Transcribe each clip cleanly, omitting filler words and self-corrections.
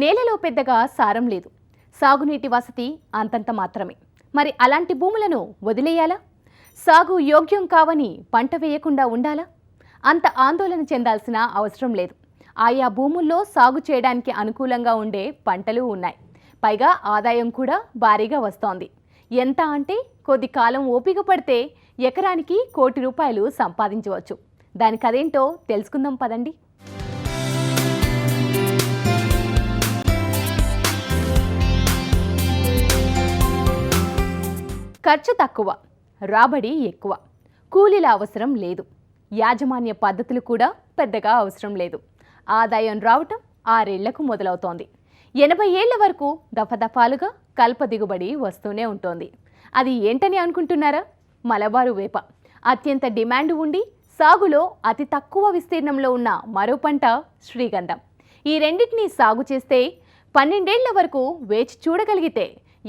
నేలలో పెద్దగా సారం లేదు, సాగునీటి వసతి అంతంత మాత్రమే. మరి అలాంటి భూములను వదిలేయాలా? సాగు యోగ్యం కావని పంట వేయకుండా ఉండాలా? అంత ఆందోళన చెందాల్సిన అవసరం లేదు. ఆయా భూముల్లో సాగు చేయడానికి అనుకూలంగా ఉండే పంటలు ఉన్నాయి. పైగా ఆదాయం కూడా భారీగా వస్తోంది. ఎంత అంటే కొద్ది కాలం ఓపిక పడితే ఎకరానికి ₹1,00,00,000 సంపాదించవచ్చు. దానికదేంటో తెలుసుకుందాం పదండి. ఖర్చు తక్కువ, రాబడి ఎక్కువ, కూలీల అవసరం లేదు, యాజమాన్య పద్ధతులు కూడా పెద్దగా అవసరం లేదు. ఆదాయం రావటం 6 ఏళ్లకు మొదలవుతోంది. 80 ఏళ్ల వరకు దఫదఫాలుగా కల్ప దిగుబడి వస్తూనే ఉంటుంది. అది ఏంటని అనుకుంటున్నారా? మలబారు వేప. అత్యంత డిమాండ్ ఉండి సాగులో అతి తక్కువ విస్తీర్ణంలో ఉన్న మరో పంట శ్రీగంధం. ఈ రెండింటినీ సాగు చేస్తే 12 ఏళ్ల వరకు వేచి చూడగలిగితే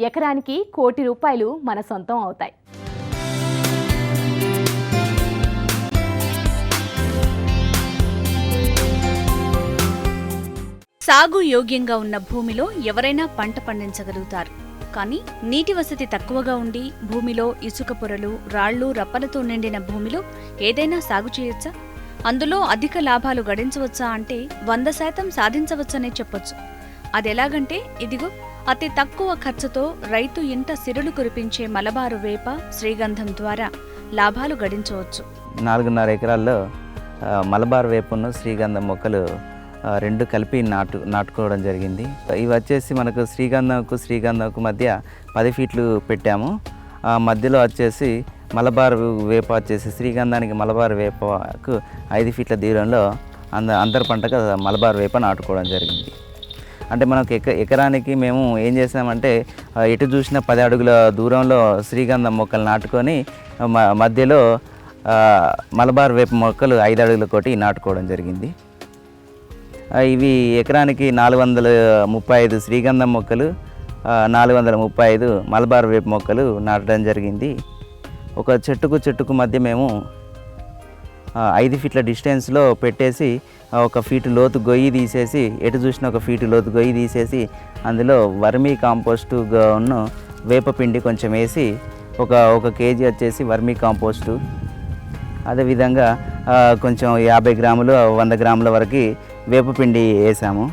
ఎకరానికి ₹1,00,00,000 మన సొంతం అవుతాయి. సాగు యోగ్యంగా ఉన్న భూమిలో ఎవరైనా పంట పండించగలుగుతారు. కానీ నీటి వసతి తక్కువగా ఉండి భూమిలో ఇసుక పొరలు, రాళ్లు, రప్పలతో నిండిన భూమిలో ఏదైనా సాగు చేయొచ్చా? అందులో అధిక లాభాలు గడించవచ్చా అంటే 100% సాధించవచ్చనే చెప్పొచ్చు. అదెలాగంటే ఇదిగో అతి తక్కువ ఖర్చుతో రైతు ఇంట సిరులు కురిపించే మలబారు వేప, శ్రీగంధం ద్వారా లాభాలు గడించవచ్చు. 4.5 ఎకరాల్లో మలబార్ వేపను శ్రీగంధం మొక్కలు 2 కలిపి నాటుకోవడం జరిగింది. ఇవి వచ్చేసి మనకు శ్రీగంధంకు మధ్య 10 ఫీట్లు పెట్టాము. మధ్యలో వచ్చేసి మలబార్ వేప వచ్చేసి శ్రీగంధానికి మలబార్ వేపకు 5 ఫీట్ల దూరంలో అంతర పంటగా మలబార్ వేప నాటుకోవడం జరిగింది. అంటే మనకు ఎకరానికి మేము ఏం చేసామంటే ఎటు చూసినా 10 అడుగుల దూరంలో శ్రీగంధం మొక్కలు నాటుకొని మధ్యలో మలబార్ వేప మొక్కలు 5 అడుగుల కోటి నాటుకోవడం జరిగింది. ఇవి ఎకరానికి 435 శ్రీగంధం మొక్కలు, 435 మలబార్ వేప మొక్కలు నాటడం జరిగింది. ఒక చెట్టుకు మధ్య మేము 5 ఫీట్ల డిస్టెన్స్లో పెట్టేసి ఒక ఫీటు లోతు గొయ్యి తీసేసి, ఎటు చూసిన ఒక ఫీటు లోతు గొయ్యి తీసేసి అందులో వర్మీ కాంపోస్టు వేపపిండి కొంచెం వేసి ఒక కేజీ వచ్చేసి వర్మీ కాంపోస్టు, అదేవిధంగా కొంచెం 50 గ్రాములు 100 గ్రాముల వరకు వేపపిండి వేసాము.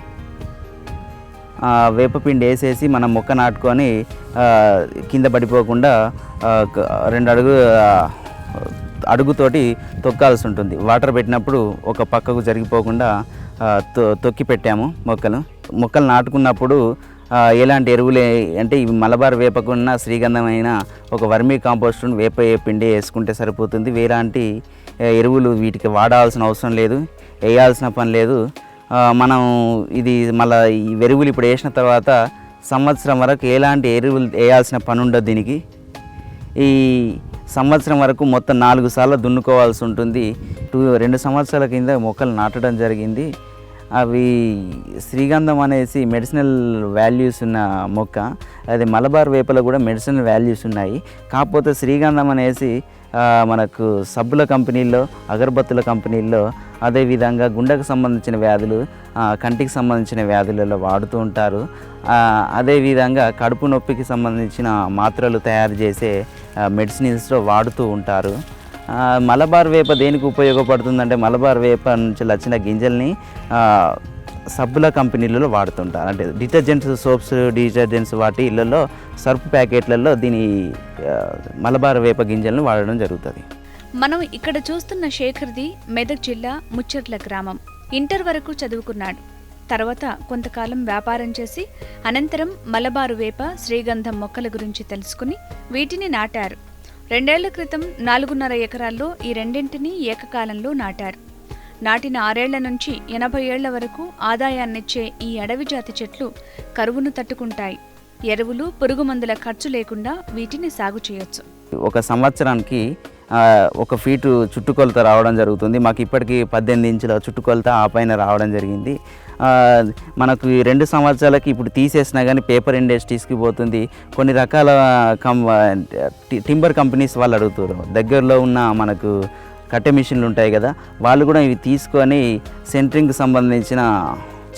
వేపపిండి వేసేసి మనం మొక్క నాటుకొని కింద పడిపోకుండా 2 అడుగుతోటి తొక్కాల్సి ఉంటుంది. వాటర్ పెట్టినప్పుడు ఒక పక్కకు జరిగిపోకుండా తొక్కి పెట్టాము. మొక్కలు నాటుకున్నప్పుడు ఎలాంటి ఎరువులు అంటే ఇవి మలబార్ వేపకున్న శ్రీగంధమైన ఒక వర్మీ కాంపోస్ట్ వేప పిండి వేసుకుంటే సరిపోతుంది. వేలాంటి ఎరువులు వీటికి వాడాల్సిన అవసరం లేదు, వేయాల్సిన పని లేదు. మనం ఇది మళ్ళీ ఈ ఎరువులు ఇప్పుడు వేసిన తర్వాత సంవత్సరం వరకు ఎలాంటి ఎరువులు వేయాల్సిన పని ఉండదు. దీనికి ఈ సంవత్సరం వరకు మొత్తం 4 సార్లు దున్నుకోవాల్సి ఉంటుంది. 2 సంవత్సరాల కింద మొక్కలు నాటడం జరిగింది. అవి శ్రీగంధం అనేసి మెడిసినల్ వాల్యూస్ ఉన్న మొక్క. అది మలబార్ వేపలో కూడా మెడిసినల్ వాల్యూస్ ఉన్నాయి. కాకపోతే శ్రీగంధం అనేసి మనకు సబ్బుల కంపెనీల్లో, అగరబత్తుల కంపెనీల్లో, అదేవిధంగా గుండెకు సంబంధించిన వ్యాధులు, కంటికి సంబంధించిన వ్యాధులలో వాడుతూ ఉంటారు. అదేవిధంగా కడుపు నొప్పికి సంబంధించిన మాత్రలు తయారు చేసే మెడిసిన్స్లో వాడుతూ ఉంటారు. మలబార్ వేప దేనికి ఉపయోగపడుతుందంటే మలబార్ వేప నుంచి వచ్చిన గింజల్ని సబ్బుల కంపెనీలలో వాడుతుంటారు. అంటే డిటర్జెంట్స్, సోప్స్, డిటర్జెంట్స్ వాటి ఇళ్లలో సర్ఫ్ ప్యాకెట్లలో దీని మలబార్ వేప గింజలను వాడడం జరుగుతుంది. మనం ఇక్కడ చూస్తున్న శేఖర్ది మెదక్ జిల్లా ముచ్చర్ల గ్రామం. ఇంటర్ వరకు చదువుకున్నాడు. తర్వాత కొంతకాలం వ్యాపారం చేసి అనంతరం మలబారు వేప, శ్రీగంధం మొక్కల గురించి తెలుసుకుని వీటిని నాటారు. 2 ఏళ్ల క్రితం 4.5 ఎకరాల్లో ఈ రెండింటినీ ఏకకాలంలో నాటారు. నాటిన 6 ఏళ్ల నుంచి 80 ఏళ్ల వరకు ఆదాయాన్నిచ్చే ఈ అడవి జాతి చెట్లు కరువును తట్టుకుంటాయి. ఎరువులు, పురుగు మందుల ఖర్చు లేకుండా వీటిని సాగు చేయొచ్చు. ఒక సంవత్సరానికి 1 ఫీటు చుట్టుకొలత రావడం జరుగుతుంది. మాకు ఇప్పటికీ 18 ఇంచుల చుట్టుకొలత ఆ పైన రావడం జరిగింది. మనకు ఈ 2 సంవత్సరాలకి ఇప్పుడు తీసేసినా కానీ పేపర్ ఇండస్ట్రీస్కి పోతుంది. కొన్ని రకాల టింబర్ కంపెనీస్ వాళ్ళు అడుగుతారు. దగ్గరలో ఉన్న మనకు కట్టె మిషన్లు ఉంటాయి కదా, వాళ్ళు కూడా ఇవి తీసుకొని సెంటరింగ్కి సంబంధించిన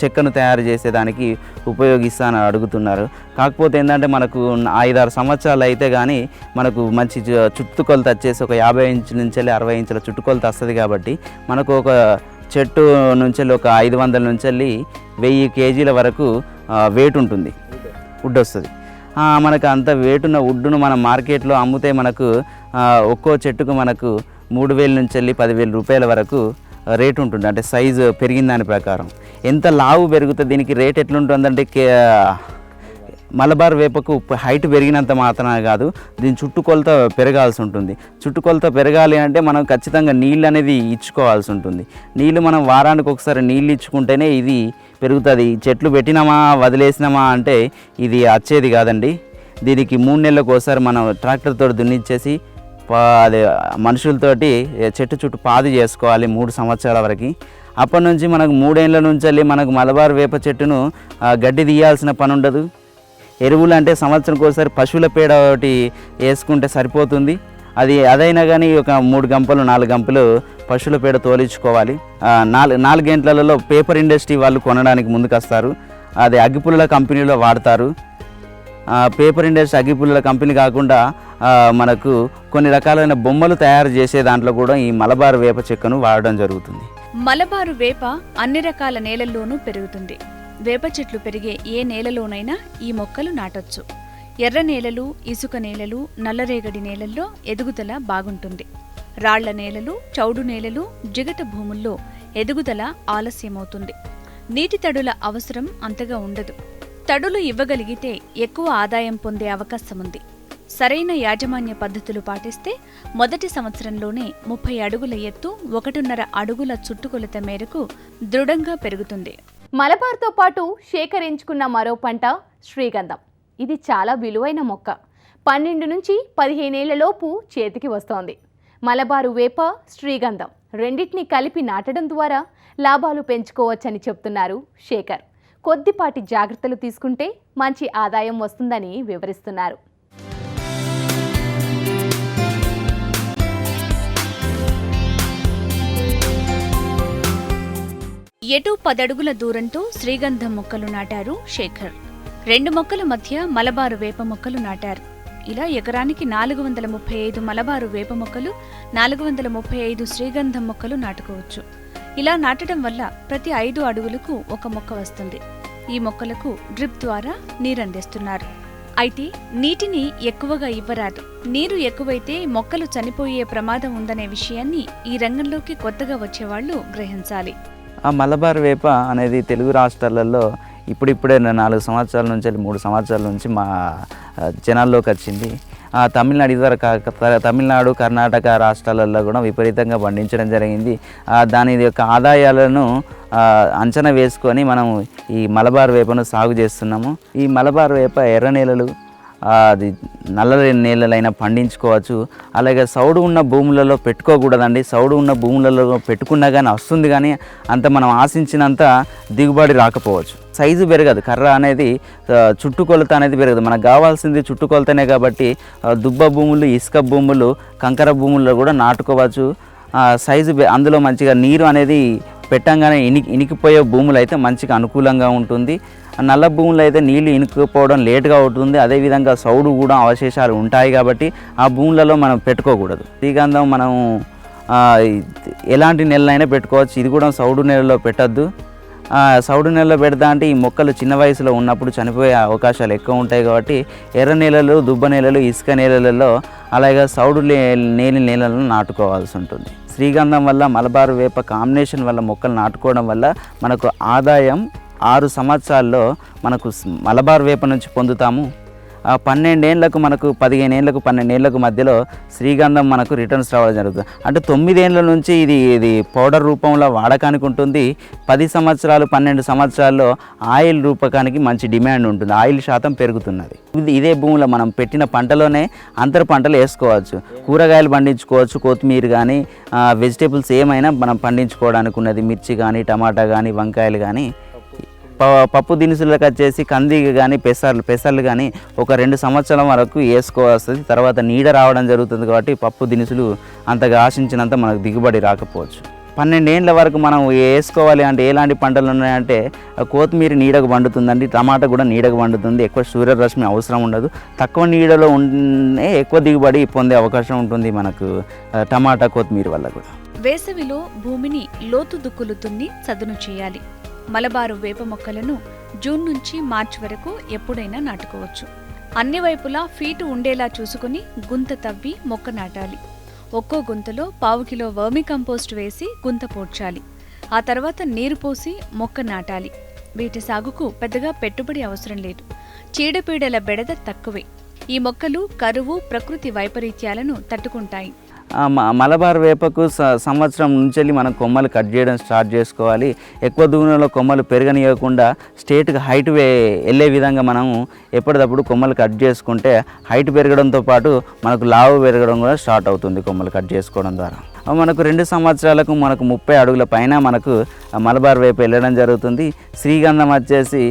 చెక్కను తయారు చేసేదానికి ఉపయోగిస్తానని అడుగుతున్నారు. కాకపోతే ఏంటంటే మనకు 5-6 సంవత్సరాలు అయితే కానీ మనకు మంచి చుట్టుకొలత వచ్చేసి ఒక 50 ఇంచుల నుంచి 60 ఇంచుల చుట్టుకొలత వస్తుంది. కాబట్టి మనకు ఒక చెట్టు నుంచి ఒక 500 నుంచి 1000 కేజీల వరకు వెయిట్ ఉంటుంది, వుడ్ వస్తుంది. మనకు అంత వెయిట్ ఉన్న వుడ్ను మనం మార్కెట్లో అమ్మితే మనకు ఒక్కో చెట్టుకు మనకు 3000 నుంచి 10,000 రూపాయల వరకు రేట్ ఉంటుంది. అంటే సైజు పెరిగిన దాని ప్రకారం ఎంత లావు పెరుగుతుంది దీనికి రేట్ ఎట్లుంటుందంటే మలబార్ వేపకు హైట్ పెరిగినంత మాత్రమే కాదు, దీని చుట్టుకొలత పెరగాల్సి ఉంటుంది. చుట్టుకొలత పెరగాలి అంటే మనం ఖచ్చితంగా నీళ్ళు అనేది ఇచ్చుకోవాల్సి ఉంటుంది. నీళ్ళు మనం వారానికి ఒకసారి నీళ్ళు ఇచ్చుకుంటేనే ఇది పెరుగుతుంది. చెట్లు పెట్టినామా వదిలేసినామా అంటే ఇది వచ్చేది కాదండి. దీనికి 3 నెలలకు ఒకసారి మనం ట్రాక్టర్తో దున్నిచ్చేసి అదే మనుషులతోటి చెట్టు చుట్టూ పాది చేసుకోవాలి 3 సంవత్సరాల వరకు. అప్పటి నుంచి మనకు 3 ఏళ్ళ నుంచి మనకు మలబార్ వేప చెట్టును గడ్డి తీయాల్సిన పని ఉండదు. ఎరువులు అంటే సంవత్సరానికి ఒకసారి పశువుల పేడ ఒకటి వేసుకుంటే సరిపోతుంది. అదైనా కానీ ఒక 3 గంపలు 4 గంపలు పశువుల పేడ తోలించుకోవాలి. 4 గంటలలో పేపర్ ఇండస్ట్రీ వాళ్ళు కొనడానికి ముందుకు వస్తారు. అది అగ్గిపుల్లల కంపెనీలో వాడతారు. పేపర్ ఇండస్ట్రీ అగ్గిపుల్లల కంపెనీ కాకుండా మనకు కొన్ని రకాలైన బొమ్మలు తయారు చేసే దాంట్లో కూడా ఈ మలబార్ వేప చెక్కను వాడడం జరుగుతుంది. మలబారు వేప అన్ని రకాల నేలల్లోనూ పెరుగుతుంది. వేప చెట్లు పెరిగే ఏ నేలలోనైనా ఈ మొక్కలు నాటొచ్చు. ఎర్ర నేలలు, ఇసుక నేలలు, నల్లరేగడి నేలల్లో ఎదుగుదల బాగుంటుంది. రాళ్ల నేలలు, చౌడు నేలలు, జిగట భూముల్లో ఎదుగుదల ఆలస్యమవుతుంది. నీటి తడుల అవసరం అంతగా ఉండదు. తడులు ఇవ్వగలిగితే ఎక్కువ ఆదాయం పొందే అవకాశముంది. సరైన యాజమాన్య పద్ధతులు పాటిస్తే మొదటి సంవత్సరంలోనే 30 అడుగుల ఎత్తు, 1.5 అడుగుల చుట్టుకొలత మేరకు దృఢంగా పెరుగుతుంది. మలబార్తో పాటు శేఖర్ ఎంచుకున్న మరో పంట శ్రీగంధం. ఇది చాలా విలువైన మొక్క. 12 నుంచి 15 ఏళ్లలోపు చేతికి వస్తోంది. మలబారు వేప, శ్రీగంధం రెండింటినీ కలిపి నాటడం ద్వారా లాభాలు పెంచుకోవచ్చని చెప్తున్నారు శేఖర్. కొద్దిపాటి జాగ్రత్తలు తీసుకుంటే మంచి ఆదాయం వస్తుందని వివరిస్తున్నారు. ఎటు 10 అడుగుల దూరంతో శ్రీగంధం మొక్కలు నాటారు శేఖర్. 2 మొక్కల మధ్య మలబారు వేప మొక్కలు నాటారు. ఇలా ఎకరానికి 435 మలబారు వేప మొక్కలు, 435 శ్రీగంధం మొక్కలు నాటుకోవచ్చు. ఇలా నాటడం వల్ల ప్రతి 5 అడుగులకు ఒక మొక్క వస్తుంది. ఈ మొక్కలకు డ్రిప్ ద్వారా నీరందిస్తున్నారు. అయితే నీటిని ఎక్కువగా ఇవ్వరాదు. నీరు ఎక్కువైతే మొక్కలు చనిపోయే ప్రమాదం ఉందనే విషయాన్ని ఈ రంగంలోకి కొత్తగా వచ్చేవాళ్లు గ్రహించాలి. మలబార్ వేప అనేది తెలుగు రాష్ట్రాలలో ఇప్పుడిప్పుడే 4 సంవత్సరాల నుంచి 3 సంవత్సరాల నుంచి మా జనాల్లోకి వచ్చింది. తమిళనాడు ఇదివరకు తమిళనాడు, కర్ణాటక రాష్ట్రాలలో కూడా విపరీతంగా పండించడం జరిగింది. దాని యొక్క ఆదాయాలను అంచనా వేసుకొని మనం ఈ మలబార్ వేపను సాగు చేస్తున్నాము. ఈ మలబార్ వేప ఎర్ర నేలలు, అది నల్ల నేలలైనా పండించుకోవచ్చు. అలాగే సౌడు ఉన్న భూములలో పెట్టుకోకూడదండి. సౌడు ఉన్న భూములలో పెట్టుకున్నా కానీ వస్తుంది, కానీ అంత మనం ఆశించినంత దిగుబడి రాకపోవచ్చు. సైజు పెరగదు. కర్ర అనేది చుట్టుకొలత అనేది పెరగదు. మనకు కావాల్సింది చుట్టుకొలతనే. కాబట్టి దుబ్బ భూములు, ఇసుక భూములు, కంకర భూముల్లో కూడా నాటుకోవచ్చు. సైజు అందులో మంచిగా నీరు అనేది పెట్టంగానే ఇనికిపోయే భూములు అయితే మంచిగా అనుకూలంగా ఉంటుంది. నల్ల భూములు అయితే నీళ్ళు ఇనుకుపోవడం లేటుగా అవుతుంది. అదేవిధంగా సౌడు కూడా అవశేషాలు ఉంటాయి. కాబట్టి ఆ భూములలో మనం పెట్టుకోకూడదు. శ్రీగంధం మనం ఎలాంటి నెలలైనా పెట్టుకోవచ్చు. ఇది కూడా సౌడు నెలలో పెట్టద్దు. సౌడు నెలలో పెడతా అంటే ఈ మొక్కలు చిన్న వయసులో ఉన్నప్పుడు చనిపోయే అవకాశాలు ఎక్కువ ఉంటాయి. కాబట్టి ఎర్ర నేలలు, దుబ్బ నేలలు, ఇసుక నేలలలో అలాగే సౌడు నేలి నేలలను నాటుకోవాల్సి ఉంటుంది. శ్రీగంధం వల్ల మలబారు వేప కాంబినేషన్ వల్ల మొక్కలు నాటుకోవడం వల్ల మనకు ఆదాయం 6 సంవత్సరాల్లో మనకు మలబార్ వేప నుంచి పొందుతాము. 12 ఏళ్లకు మనకు 15 ఏళ్లకు 12 ఏళ్లకు మధ్యలో శ్రీగంధం మనకు రిటర్న్స్ రావడం జరుగుతుంది. అంటే 9 ఏళ్ల నుంచి ఇది పౌడర్ రూపంలో వాడకానికి ఉంటుంది. 10 సంవత్సరాలు 12 సంవత్సరాల్లో ఆయిల్ రూపకానికి మంచి డిమాండ్ ఉంటుంది. ఆయిల్ శాతం పెరుగుతున్నది. ఇదే భూమిలో మనం పెట్టిన పంటలోనే అంతర పంటలు వేసుకోవచ్చు. కూరగాయలు పండించుకోవచ్చు. కొత్తిమీర కానీ వెజిటేబుల్స్ ఏమైనా మనం పండించుకోవడానికి ఉన్నది. మిర్చి కానీ, టమాటా కానీ, వంకాయలు కానీ. పప్పు దినుసులకు వచ్చేసి కంది కానీ, పెసర్లు కానీ ఒక 2 సంవత్సరాల వరకు వేసుకోవస్తుంది. తర్వాత నీడ రావడం జరుగుతుంది. కాబట్టి పప్పు దినుసులు అంతగా ఆశించినంత మనకు దిగుబడి రాకపోవచ్చు. 12 ఏండ్ల వరకు మనం వేసుకోవాలి అంటే ఎలాంటి పంటలు ఉన్నాయంటే కొత్తిమీర నీడకు పండుతుందండి, టమాటా కూడా నీడకు పండుతుంది, ఎక్కువ సూర్యరశ్మి అవసరం ఉండదు, తక్కువ నీడలో ఉండే ఎక్కువ దిగుబడి పొందే అవకాశం ఉంటుంది మనకు టమాటా కొత్తిమీర వల్ల కూడా. వేసవిలో భూమిని లోతు దుక్కులు దున్ని చదును చేయాలి. మలబారు వేప మొక్కలను జూన్ నుంచి మార్చి వరకు ఎప్పుడైనా నాటుకోవచ్చు. అన్ని వైపులా ఫీటు ఉండేలా చూసుకుని గుంత తవ్వి మొక్క నాటాలి. ఒక్కో గుంతలో 1/4 కిలో వర్మి కంపోస్ట్ వేసి గుంత పూడ్చాలి. ఆ తర్వాత నీరు పోసి మొక్క నాటాలి. వీటి సాగుకు పెద్దగా పెట్టుబడి అవసరం లేదు. చీడపీడల బెడద తక్కువే. ఈ మొక్కలు కరువు, ప్రకృతి వైపరీత్యాలను తట్టుకుంటాయి. మలబార్ వేపకు సంవత్సరం నుంచి మనం కొమ్మలు కట్ చేయడం స్టార్ట్ చేసుకోవాలి. ఎక్కువ దూరంలో కొమ్మలు పెరగనియకుండా స్ట్రేట్గా హైట్ వెళ్ళే విధంగా మనం ఎప్పటికప్పుడు కొమ్మలు కట్ చేసుకుంటే హైట్ పెరగడంతో పాటు మనకు లావు పెరగడం కూడా స్టార్ట్ అవుతుంది కొమ్మలు కట్ చేసుకోవడం ద్వారా. మనకు 2 సంవత్సరాలకు మనకు 30 అడుగుల పైన మనకు మలబార్ వేప వెళ్ళడం జరుగుతుంది. శ్రీగంధం వచ్చేసి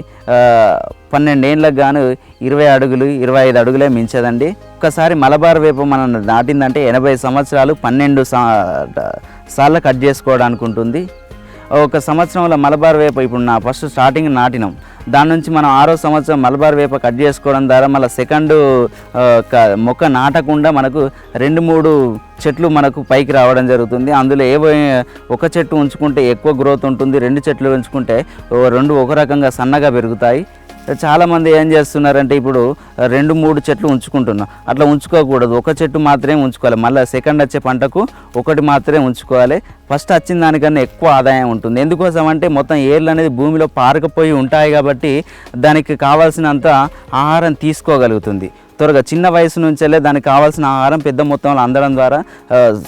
12 ఏండ్లకు గాను 20 అడుగులు 25 అడుగులే మించదండి. ఒక్కసారి మలబార్ వేప మనం నాటిందంటే 80 సంవత్సరాలు 12 సార్లు కట్ చేసుకోవడానికి ఉంటుంది. ఒక సంవత్సరంలో మలబార్ వేప ఇప్పుడు నా ఫస్ట్ స్టార్టింగ్ నాటినాం, దాని నుంచి మనం 6వ సంవత్సరం మలబార్ వేప కట్ చేసుకోవడం ద్వారా మళ్ళీ సెకండ్ మొక్క నాటకుండా మనకు 2-3 చెట్లు మనకు పైకి రావడం జరుగుతుంది. అందులో ఒక చెట్టు ఉంచుకుంటే ఎక్కువ గ్రోత్ ఉంటుంది, 2 చెట్లు ఉంచుకుంటే 2 ఒక రకంగా సన్నగా పెరుగుతాయి. చాలామంది ఏం చేస్తున్నారంటే ఇప్పుడు 2-3 చెట్లు ఉంచుకుంటున్నాం, అట్లా ఉంచుకోకూడదు. ఒక చెట్టు మాత్రమే ఉంచుకోవాలి. మళ్ళీ సెకండ్ వచ్చే పంటకు ఒకటి మాత్రమే ఉంచుకోవాలి. ఫస్ట్ వచ్చిన దానికన్నా ఎక్కువ ఆదాయం ఉంటుంది. ఎందుకోసం అంటే మొత్తం ఏర్లు అనేది భూమిలో పారకపోయి ఉంటాయి కాబట్టి దానికి కావాల్సినంత ఆహారం తీసుకోగలుగుతుంది త్వరగా. చిన్న వయసు నుంచెల్లే దానికి కావాల్సిన ఆహారం పెద్ద మొత్తంలో అందడం ద్వారా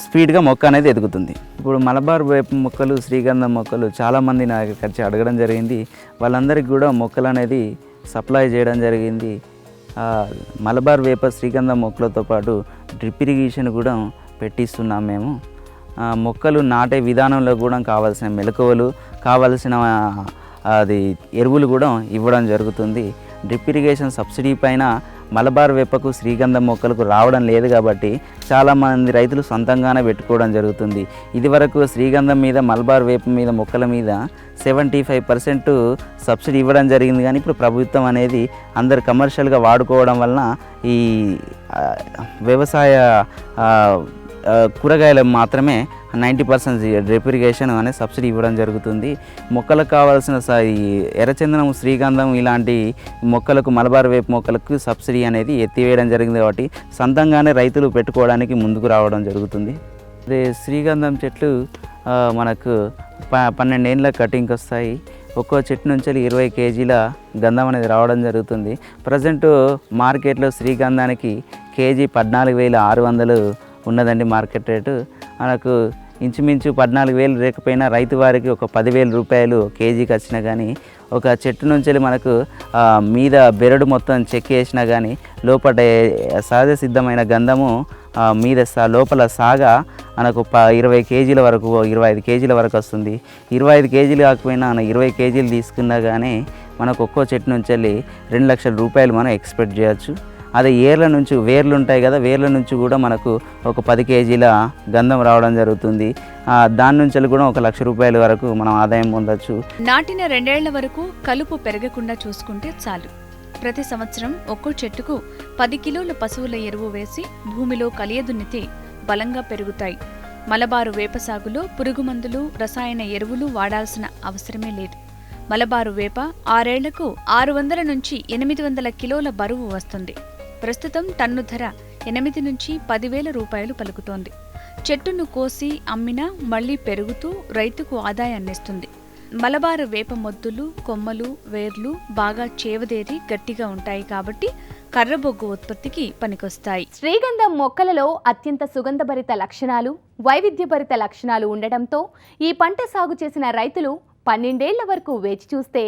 స్పీడ్గా మొక్క అనేది ఎదుగుతుంది. ఇప్పుడు మలబార్ వేప మొక్కలు, శ్రీగంధం మొక్కలు చాలామంది నా దగ్గరికి అడగడం జరిగింది. వాళ్ళందరికీ కూడా మొక్కలు అనేది సప్లై చేయడం జరిగింది. మలబార్ వేప, శ్రీగంధం మొక్కలతో పాటు డ్రిప్ ఇరిగేషన్ కూడా పెట్టిస్తున్నాం మేము. మొక్కలు నాటే విధానంలో కూడా కావాల్సిన మెలకువలు, కావాల్సిన ఎరువులు కూడా ఇవ్వడం జరుగుతుంది. డ్రిప్ ఇరిగేషన్ సబ్సిడీ పైన మలబార్ వేపకు, శ్రీగంధం మొక్కలకు రావడం లేదు కాబట్టి చాలామంది రైతులు సొంతంగానే పెట్టుకోవడం జరుగుతుంది. ఇదివరకు శ్రీగంధం మీద, మలబార్ వేప మీద, మొక్కల మీద 75% సబ్సిడీ ఇవ్వడం జరిగింది. కానీ ఇప్పుడు ప్రభుత్వం అనేది అందరు కమర్షియల్గా వాడుకోవడం వలన ఈ వ్యవసాయ కూరగాయలు మాత్రమే 90% డ్రిప్ ఇరిగేషన్ అనే సబ్సిడీ ఇవ్వడం జరుగుతుంది. మొక్కలకు కావాల్సిన ఈ ఎర్రచందనం, శ్రీగంధం ఇలాంటి మొక్కలకు, మలబార్ వేప మొక్కలకు సబ్సిడీ అనేది ఎత్తివేయడం జరిగింది కాబట్టి సొంతంగానే రైతులు పెట్టుకోవడానికి ముందుకు రావడం జరుగుతుంది. అదే శ్రీగంధం చెట్లు మనకు 12 ఏండ్ల కటింగ్కి వస్తాయి. ఒక్కో చెట్టు నుంచి 20 కేజీల గంధం అనేది రావడం జరుగుతుంది. ప్రజెంట్ మార్కెట్లో శ్రీగంధానికి కేజీ 14,600 ఉన్నదండి మార్కెట్ రేటు. మనకు ఇంచుమించు 14,000 లేకపోయినా రైతు వారికి ఒక 10,000 రూపాయలు కేజీకి వచ్చినా కానీ, ఒక చెట్టు నుంచి మనకు మీద బెరడు మొత్తం చెక్కేసినా కానీ లోపల సహజ సిద్ధమైన గంధము మీద లోపల సాగా మనకు 20 కేజీల వరకు, 25 కేజీల వరకు వస్తుంది. 25 కేజీలు కాకపోయినా 20 కేజీలు తీసుకున్నా కానీ మనకు ఒక్కో చెట్టు నుంచి 2 లక్షల రూపాయలు మనం ఎక్స్పెక్ట్ చేయొచ్చు. అదే ఏర్ల నుంచి, వేర్లు ఉంటాయి కదా, వేర్ల నుంచి కూడా మనకు ఒక 10 కేజీల గంధం రావడం జరుగుతుంది. దాని నుంచి కూడా 1 లక్ష రూపాయల వరకు మనం ఆదాయం పొందొచ్చు. నాటిన 2 ఏళ్ల వరకు కలుపు పెరగకుండా చూసుకుంటే చాలు. ప్రతి సంవత్సరం ఒక్కో చెట్టుకు 10 కిలోల పశువుల ఎరువు వేసి భూమిలో కలియదున్నితే బలంగా పెరుగుతాయి. మలబారు వేప సాగులో పురుగుమందులు, రసాయన ఎరువులు వాడాల్సిన అవసరమే లేదు. మలబారు వేప 6 ఏళ్లకు 600 నుంచి 800 కిలోల బరువు వస్తుంది. ప్రస్తుతం టన్ను ధర 8 నుంచి 10,000 రూపాయలు పలుకుతోంది. చెట్టును కోసి అమ్మినా మళ్లీ పెరుగుతూ రైతుకు ఆదాయాన్నిస్తుంది. మలబారు వేప మొద్దులు, కొమ్మలు, వేర్లు బాగా చేవదేరి గట్టిగా ఉంటాయి కాబట్టి కర్రబొగ్గు ఉత్పత్తికి పనికొస్తాయి. శ్రీగంధం మొక్కలలో అత్యంత సుగంధభరిత లక్షణాలు, వైవిధ్యభరిత లక్షణాలు ఉండడంతో ఈ పంట సాగు చేసిన రైతులు 12 ఏళ్ల వరకు వేచి చూస్తే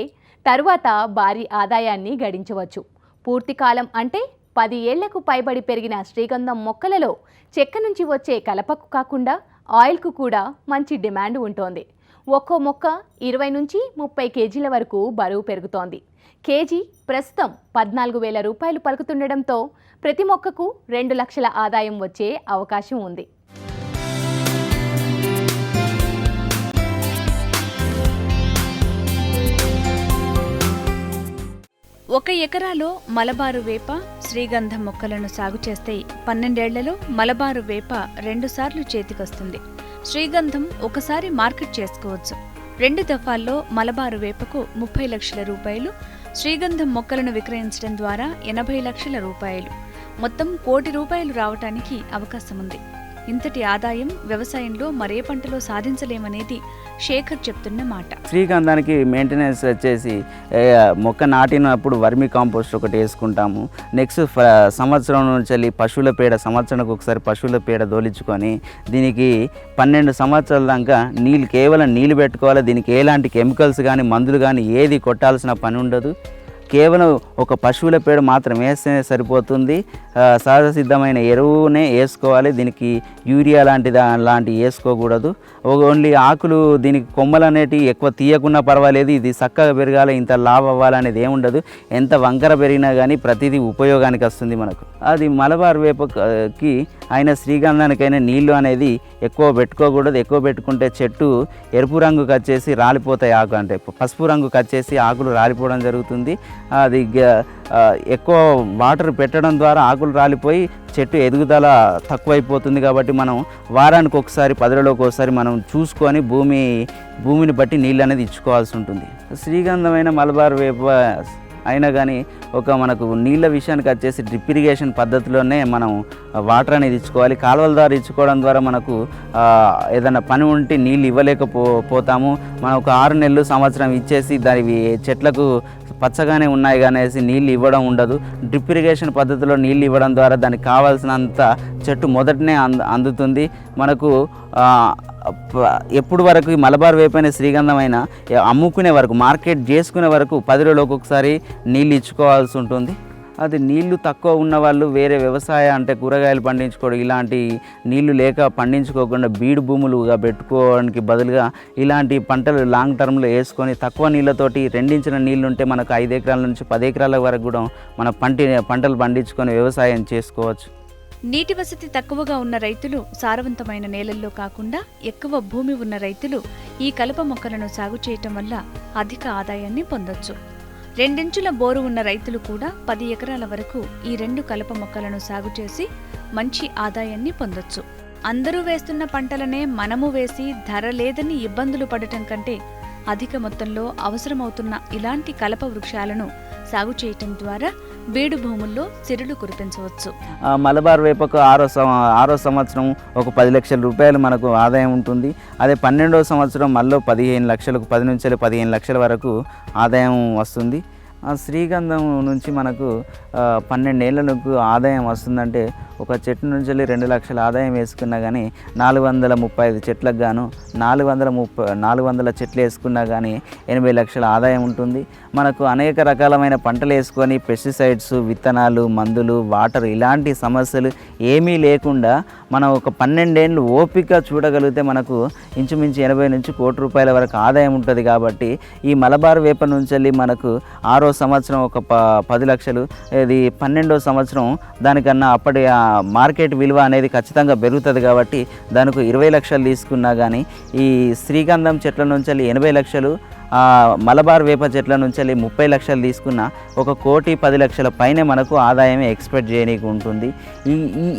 తరువాత భారీ ఆదాయాన్ని గడించవచ్చు. పూర్తికాలం అంటే 10 ఏళ్లకు పైబడి పెరిగిన శ్రీగంధం మొక్కలలో చెక్క నుంచి వచ్చే కలపకు కాకుండా ఆయిల్కు కూడా మంచి డిమాండ్ ఉంటోంది. ఒక్కో మొక్క 20 నుంచి 30 కేజీల వరకు బరువు పెరుగుతోంది. కేజీ ప్రస్తుతం 14,000 రూపాయలు పలుకుతుండడంతో ప్రతి మొక్కకు 2 లక్షల ఆదాయం వచ్చే అవకాశం ఉంది. 1 ఎకరాలో మలబారు వేప, శ్రీగంధం మొక్కలను సాగు చేస్తే 12 ఏళ్లలో మలబారు వేప 2 సార్లు చేతికొస్తుంది. శ్రీగంధం ఒకసారి మార్కెట్ చేసుకోవచ్చు. 2 దఫాల్లో మలబారు వేపకు 30 లక్షల రూపాయలు, శ్రీగంధం మొక్కలను విక్రయించడం ద్వారా 80 లక్షల రూపాయలు, మొత్తం ₹1,00,00,000 రావటానికి అవకాశముంది. ఇంతటి ఆదాయం వ్యవసాయంలో మరే పంటలో సాధించలేమనేది శేఖర్ చెప్తున్న మాట. శ్రీగంధానికి మెయింటెనెన్స్ వచ్చేసి మొక్క నాటినప్పుడు వర్మి కాంపోస్ట్ ఒకటి వేసుకుంటాము. నెక్స్ట్ సంవత్సరం నుంచి వెళ్ళి పశువుల పేడ, సంవత్సరానికి ఒకసారి పశువుల పేడ దోలించుకొని దీనికి 12 సంవత్సరాల దాకా కేవలం నీళ్ళు పెట్టుకోవాలి. దీనికి ఎలాంటి కెమికల్స్ కానీ మందులు కానీ ఏది కొట్టాల్సిన పని ఉండదు. కేవలం ఒక పశువుల పేడ మాత్రం వేస్తేనే సరిపోతుంది. సహజ సిద్ధమైన ఎరువునే వేసుకోవాలి. దీనికి యూరియా లాంటివి వేసుకోకూడదు. ఓన్లీ ఆకులు, దీనికి కొమ్మలు అనేటివి ఎక్కువ తీయకున్నా పర్వాలేదు. ఇది చక్కగా పెరగాలి, ఇంత లాభ అవ్వాలనేది ఏముండదు. ఎంత వంకర పెరిగినా కానీ ప్రతిదీ ఉపయోగానికి వస్తుంది మనకు. అది మలబార్ వేపకి అయినా శ్రీగంధానికైనా నీళ్లు అనేది ఎక్కువ పెట్టుకోకూడదు. ఎక్కువ పెట్టుకుంటే చెట్టు ఎరుపు రంగుకి వచ్చేసి రాలిపోతాయి. ఆకు అంటే పసుపు రంగుకి వచ్చేసి ఆకులు రాలిపోవడం జరుగుతుంది. అది ఎక్కువ వాటర్ పెట్టడం ద్వారా ఆకులు రాలిపోయి చెట్టు ఎదుగుదల తక్కువైపోతుంది. కాబట్టి మనం వారానికి ఒకసారి, 10 రోజులకు ఒకసారి మనం చూసుకొని భూమిని బట్టి నీళ్ళు అనేది ఇచ్చుకోవాల్సి ఉంటుంది. శ్రీగంధమైన మలబార్ వేప అయినా కానీ మనకు నీళ్ళ విషయానికి వచ్చేసి డ్రిప్ ఇరిగేషన్ పద్ధతిలోనే మనం వాటర్ అనేది ఇచ్చుకోవాలి. కాలువల ద్వారా ఇచ్చుకోవడం ద్వారా మనకు ఏదైనా పని ఉంటే నీళ్ళు ఇవ్వలేకపోతాము. మనం ఒక 6 నెలలు, సంవత్సరం ఇచ్చేసి దాని చెట్లకు పచ్చగానే ఉన్నాయి కానీ నీళ్ళు ఇవ్వడం ఉండదు. డ్రిప్ ఇరిగేషన్ పద్ధతిలో నీళ్ళు ఇవ్వడం ద్వారా దానికి కావాల్సినంత చెట్టు మొదటనే అందుతుంది. మనకు ఎప్పుడు వరకు మలబార్ వేపైన శ్రీగంధమైన అమ్ముకునే వరకు, మార్కెట్ చేసుకునే వరకు 10 రోజులకు ఒకసారి నీళ్ళు ఇచ్చుకోవాల్సి ఉంటుంది. అది నీళ్లు తక్కువ ఉన్న వాళ్ళు వేరే వ్యవసాయం అంటే కూరగాయలు పండించుకోవడం, ఇలాంటి నీళ్లు లేక పండించుకోకుండా బీడు భూములుగా పెట్టుకోవడానికి బదులుగా ఇలాంటి పంటలు లాంగ్ టర్మ్లో వేసుకొని తక్కువ నీళ్ళతోటి రెండించిన నీళ్ళు ఉంటే మనకు 5 ఎకరాల నుంచి 10 ఎకరాల వరకు కూడా మన పంటలు పండించుకొని వ్యవసాయం చేసుకోవచ్చు. నీటి వసతి తక్కువగా ఉన్న రైతులు, సారవంతమైన నేలల్లో కాకుండా ఎక్కువ భూమి ఉన్న రైతులు ఈ కలప మొక్కలను సాగు చేయటం వల్ల అధిక ఆదాయాన్ని పొందొచ్చు. 2 ఇంచుల బోరు ఉన్న రైతులు కూడా 10 ఎకరాల వరకు ఈ 2 కలప మొక్కలను సాగు చేసి మంచి ఆదాయాన్ని పొందొచ్చు. అందరూ వేస్తున్న పంటలనే మనము వేసి ధర లేదని ఇబ్బందులు పడటం కంటే అధిక మొత్తంలో అవసరమవుతున్న ఇలాంటి కలప వృక్షాలను సాగు చేయటం ద్వారా బీడు భూముల్లో సిరులు కురిపించవచ్చు. మలబార్ వేపకు 6వ సంవత్సరం ఒక 10 లక్షల రూపాయలు మనకు ఆదాయం ఉంటుంది. అదే 12వ సంవత్సరం మళ్ళీ 15 లక్షలకు, 10 నుంచి 15 లక్షల వరకు ఆదాయం వస్తుంది. శ్రీగంధం నుంచి మనకు 12 ఏళ్ళకు ఆదాయం వస్తుందంటే ఒక చెట్టు నుంచి 2 లక్షల ఆదాయం వేసుకున్నా కానీ 435 చెట్లకు గాను 400 చెట్లు వేసుకున్నా కానీ 80 లక్షల ఆదాయం ఉంటుంది. మనకు అనేక రకాలమైన పంటలు వేసుకొని పెస్టిసైడ్స్, విత్తనాలు, మందులు, వాటర్ ఇలాంటి సమస్యలు ఏమీ లేకుండా మనం ఒక 12 ఏళ్ళు ఓపిక చూడగలిగితే మనకు ఇంచుమించు 80 నుంచి ₹1,00,00,000 వరకు ఆదాయం ఉంటుంది. కాబట్టి ఈ మలబార్ వేప నుంచి మనకు 6వ సంవత్సరం ఒక 10 లక్షలు, ఇది 12వ సంవత్సరం దానికన్నా అప్పటి మార్కెట్ విలువ అనేది ఖచ్చితంగా పెరుగుతుంది. కాబట్టి దానికి 20 లక్షలు తీసుకున్నా కానీ ఈ శ్రీగంధం చెట్ల నుంచి 80 లక్షలు, మలబార్ వేప చెట్ల నుంచి 30 లక్షలు తీసుకున్న ఒక 1,10,00,000 పైనే మనకు ఆదాయమే ఎక్స్పెక్ట్ చేయనీకి ఉంటుంది.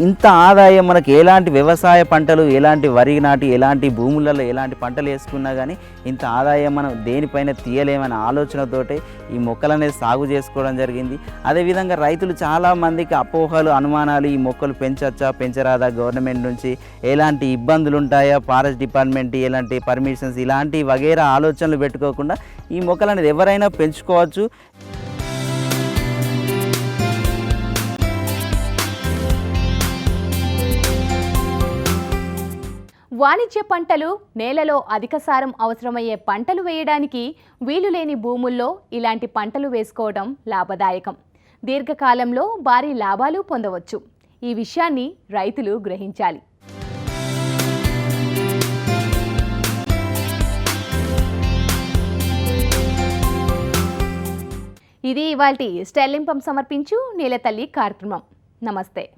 ఇంత ఆదాయం మనకు ఎలాంటి వ్యవసాయ పంటలు, ఎలాంటి వరి నాటి, ఎలాంటి భూములలో ఎలాంటి పంటలు వేసుకున్నా కానీ ఇంత ఆదాయం మనం దేనిపైన తీయలేమనే ఆలోచనతోటే ఈ మొక్కలనేది సాగు చేసుకోవడం జరిగింది. అదేవిధంగా రైతులు చాలామందికి అపోహలు, అనుమానాలు, ఈ మొక్కలు పెంచచ్చా పెంచరాదా, గవర్నమెంట్ నుంచి ఎలాంటి ఇబ్బందులు ఉంటాయా, ఫారెస్ట్ డిపార్ట్మెంట్ ఎలాంటి పర్మిషన్స్, ఇలాంటి వగేరా ఆలోచనలు పెట్టుకోకుండా ఈ మొక్కలు అనేది ఎవరైనా పెంచుకోవచ్చు. వాణిజ్య పంటలు, నేలలో అధిక సారం అవసరమయ్యే పంటలు వేయడానికి వీలు లేని భూముల్లో ఇలాంటి పంటలు వేసుకోవడం లాభదాయకం. దీర్ఘకాలంలో భారీ లాభాలు పొందవచ్చు. ఈ విషయాన్ని రైతులు గ్రహించాలి. ఇది ఇవాల్టి స్టెల్లింపం సమర్పించు నీలతల్లి కార్యక్రమం. నమస్తే.